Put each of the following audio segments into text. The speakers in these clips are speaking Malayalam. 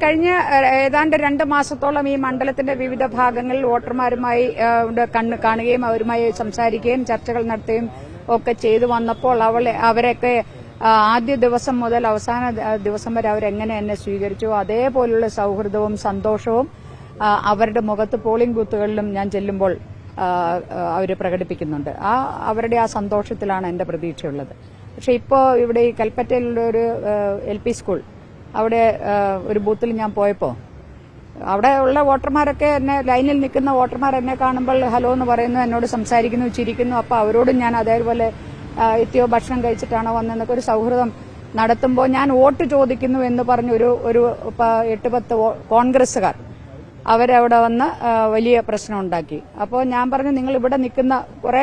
കഴിഞ്ഞ ഏതാണ്ട് 2 മാസത്തോളം ഈ മണ്ഡലത്തിന്റെ വിവിധ ഭാഗങ്ങളിൽ വോട്ടർമാരുമായി കാണുകയും അവരുമായി സംസാരിക്കുകയും ചർച്ചകൾ നടത്തുകയും ഒക്കെ ചെയ്തു വന്നപ്പോൾ അവരൊക്കെ ആദ്യ ദിവസം മുതൽ അവസാന ദിവസം വരെ അവരെങ്ങനെ എന്നെ സ്വീകരിച്ചു അതേപോലുള്ള സൌഹൃദവും സന്തോഷവും അവരുടെ മുഖത്ത് പോളിംഗ് ബൂത്തുകളിലും ഞാൻ ചെല്ലുമ്പോൾ അവർ പ്രകടിപ്പിക്കുന്നുണ്ട്. അവരുടെ ആ സന്തോഷത്തിലാണ് എന്റെ പ്രതീക്ഷയുള്ളത്. പക്ഷെ ഇപ്പോൾ ഇവിടെ ഈ കൽപ്പറ്റയിലുള്ള ഒരു LP സ്കൂൾ അവിടെ ഒരു ബൂത്തിൽ ഞാൻ പോയപ്പോൾ അവിടെ ഉള്ള വോട്ടർമാരൊക്കെ എന്നെ ലൈനിൽ നിൽക്കുന്ന വോട്ടർമാർ എന്നെ കാണുമ്പോൾ ഹലോ എന്ന് പറയുന്നു, എന്നോട് സംസാരിക്കുന്നു, ചിരിക്കുന്നു. അപ്പോൾ അവരോടും ഞാൻ അതേപോലെ എത്തിയോ ഭക്ഷണം കഴിച്ചിട്ടാണോ വന്നതെന്നൊക്കെ ഒരു സൌഹൃദം നടത്തുമ്പോൾ ഞാൻ വോട്ട് ചോദിക്കുന്നു എന്ന് പറഞ്ഞ് ഒരു 8-10 കോൺഗ്രസുകാർ അവരവിടെ വന്ന് വലിയ പ്രശ്നം ഉണ്ടാക്കി. അപ്പോൾ ഞാൻ പറഞ്ഞു, നിങ്ങൾ ഇവിടെ നിൽക്കുന്ന കുറെ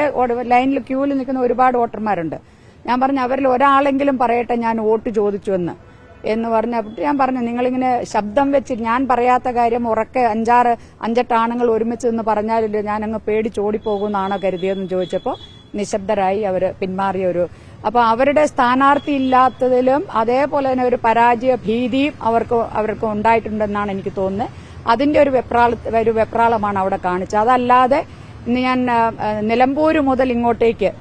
ലൈനിൽ ക്യൂവിൽ നിൽക്കുന്ന ഒരുപാട് വോട്ടർമാരുണ്ട്. ഞാൻ പറഞ്ഞു അവരിൽ ഒരാളെങ്കിലും പറയട്ടെ ഞാൻ വോട്ട് ചോദിച്ചു എന്ന് പറഞ്ഞപ്പോൾ ഞാൻ പറഞ്ഞു, നിങ്ങളിങ്ങനെ ശബ്ദം വെച്ച് ഞാൻ പറയാത്ത കാര്യം ഉറക്കെ 5-8 ആണുങ്ങൾ ഒരുമിച്ച് നിന്ന് പറഞ്ഞാലില്ല ഞാനങ്ങ് പേടിച്ചോടിപ്പോകുമെന്നാണോ കരുതിയതെന്ന് ചോദിച്ചപ്പോൾ നിശബ്ദരായി അവർ പിന്മാറിയ അപ്പൊ അവരുടെ സ്ഥാനാർത്ഥി ഇല്ലാത്തതിലും അതേപോലെ തന്നെ ഒരു പരാജയ ഭീതിയും അവർക്ക് ഉണ്ടായിട്ടുണ്ടെന്നാണ് എനിക്ക് തോന്നുന്നത്. അതിന്റെ ഒരു വെപ്രാളമാണ് അവിടെ കാണിച്ചത്. അതല്ലാതെ ഇന്ന് ഞാൻ നിലമ്പൂര് മുതൽ ഇങ്ങോട്ടേക്ക്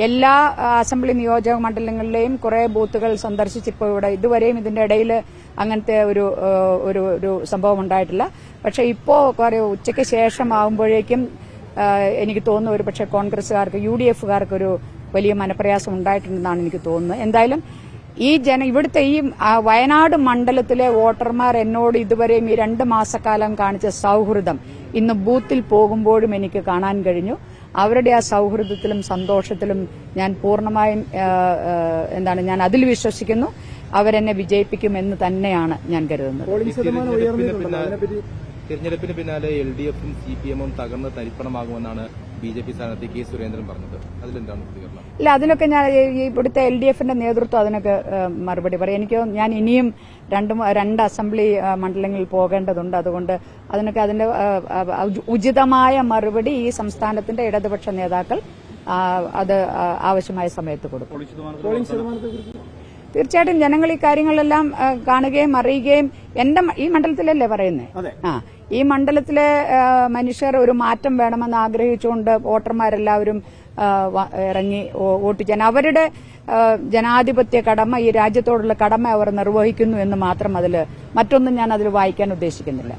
എല്ലാ അസംബ്ലി നിയോജക മണ്ഡലങ്ങളിലെയും കുറെ ബൂത്തുകൾ സന്ദർശിച്ചിപ്പോൾ ഇതുവരെയും ഇതിന്റെ ഇടയിൽ അങ്ങനത്തെ ഒരു സംഭവം ഉണ്ടായിട്ടില്ല. പക്ഷെ ഇപ്പോ ഉച്ചയ്ക്ക് ശേഷം ആകുമ്പോഴേക്കും എനിക്ക് തോന്നുന്നു ഒരു പക്ഷേ കോൺഗ്രസുകാർക്ക് UDFകാർക്ക് ഒരു വലിയ മനപ്രയാസം ഉണ്ടായിട്ടുണ്ടെന്നാണ് എനിക്ക് തോന്നുന്നത്. എന്തായാലും ഇവിടുത്തെ ഈ വയനാട് മണ്ഡലത്തിലെ വോട്ടർമാർ എന്നോട് ഇതുവരെയും ഈ 2 മാസക്കാലം കാണിച്ച സൌഹൃദം ഇന്ന് ബൂത്തിൽ പോകുമ്പോഴും എനിക്ക് കാണാൻ കഴിഞ്ഞു. അവരുടെ ആ സൌഹൃദത്തിലും സന്തോഷത്തിലും ഞാൻ പൂർണ്ണമായും ഞാൻ അതിൽ വിശ്വസിക്കുന്നു. അവരെന്നെ വിജയിപ്പിക്കുമെന്ന് തന്നെയാണ് ഞാൻ കരുതുന്നത്. തെരഞ്ഞെടുപ്പിന് പിന്നാലെ LDFും CPMും തകർന്ന് തരിപ്പണമാകുമെന്നാണ് BJP സ്ഥാനാർത്ഥി K. സുരേന്ദ്രൻ പറഞ്ഞത്. അതിലെന്താണ് പ്രതികരണം? ഇല്ല, അതിനൊക്കെ ഞാൻ ഇവിടുത്തെ LDFന്റെ നേതൃത്വം അതിനൊക്കെ മറുപടി പറയും. ഞാൻ ഇനിയും 2 അസംബ്ലി മണ്ഡലങ്ങളിൽ പോകേണ്ടതുണ്ട്. അതുകൊണ്ട് അതിന്റെ ഉചിതമായ മറുപടി ഈ സംസ്ഥാനത്തിന്റെ ഇടതുപക്ഷ നേതാക്കൾ അത് ആവശ്യമായ സമയത്ത് കൊടുക്കും. തീർച്ചയായിട്ടും ജനങ്ങൾ ഈ കാര്യങ്ങളെല്ലാം കാണുകയും അറിയുകയും ഈ മണ്ഡലത്തിലല്ലേ പറയുന്നത്? ഈ മണ്ഡലത്തിലെ മനുഷ്യർ ഒരു മാറ്റം വേണമെന്ന് ആഗ്രഹിച്ചുകൊണ്ട് വോട്ടർമാരെല്ലാവരും ഇറങ്ങി വോട്ട് ചെയ്യാൻ അവരുടെ ജനാധിപത്യ കടമ, ഈ രാജ്യത്തോടുള്ള കടമ അവർ നിർവഹിക്കുന്നു എന്ന് മാത്രം മറ്റൊന്നും ഞാൻ അതിൽ വായിക്കാൻ ഉദ്ദേശിക്കുന്നില്ല.